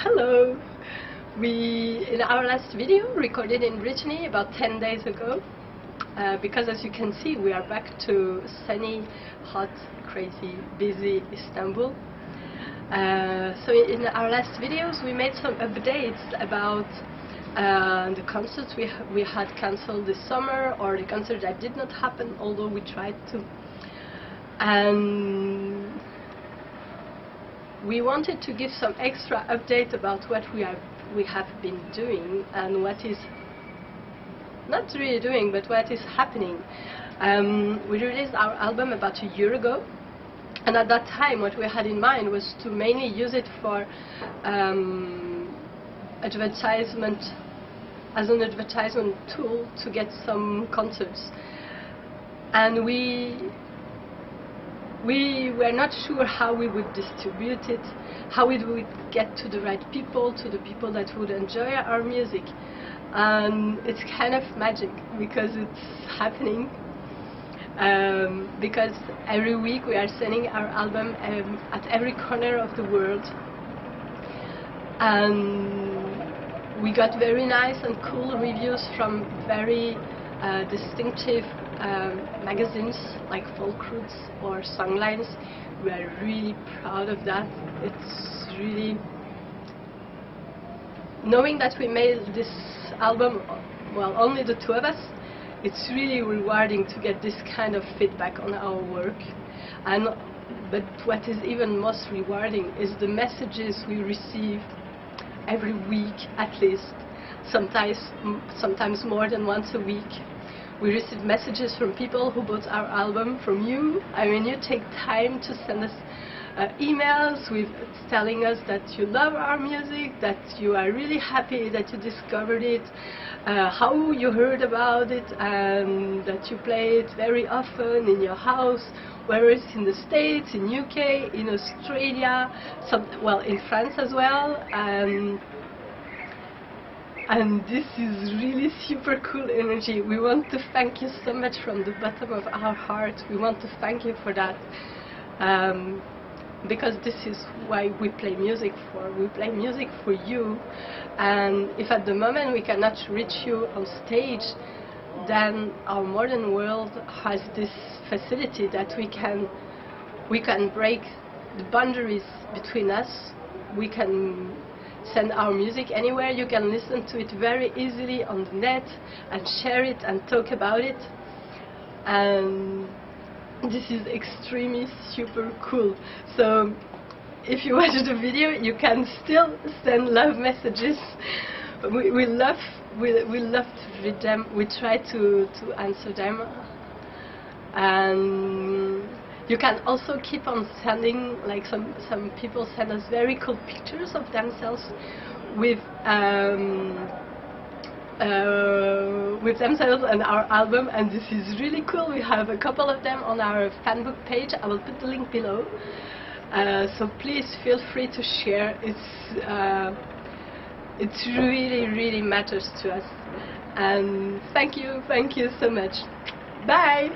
Hello! In our last video, recorded in Brittany about 10 days ago, because as you can see, we are back to sunny, hot, crazy, busy Istanbul. So in our last videos, we made some updates about the concerts we had cancelled this summer, or the concert that did not happen, although we tried to. And we wanted to give some extra update about what we have been doing and what is not really doing, but what is happening. We released our album about a year ago, and at that time what we had in mind was to mainly use it for advertisement, as an advertisement tool to get some concerts. And we were not sure how we would distribute it, how it would get to the right people, to the people that would enjoy our music. And it's kind of magic, because it's happening. Because every week we are sending our album at every corner of the world. And we got very nice and cool reviews from very distinctive magazines like Folk Roots or Songlines. We are really proud of that. It's really, knowing that we made this album, well, only the two of us, it's really rewarding to get this kind of feedback on our work. But what is even most rewarding is the messages we receive every week, at least, sometimes more than once a week. We receive messages from people who bought our album from you. I mean, you take time to send us emails with telling us that you love our music, that you are really happy that you discovered it, how you heard about it, and that you play it very often in your house, whether it's in the States, in UK, in Australia, well, in France as well. And this is really super cool energy. We want to thank you so much from the bottom of our heart. We want to thank you for that. Because this is why we play music for. We play music for you. And if at the moment we cannot reach you on stage, then our modern world has this facility that we can break the boundaries between us. We can send our music anywhere. You can listen to it very easily on the net and share it and talk about it. And this is extremely super cool. So if you watch the video, you can still send love messages. We love to read them. We try to answer them. And you can also keep on sending, like some people send us very cool pictures of themselves with themselves and our album, and this is really cool. We have a couple of them on our fan book page. I will put the link below. So please feel free to share. It really matters to us. And thank you so much. Bye!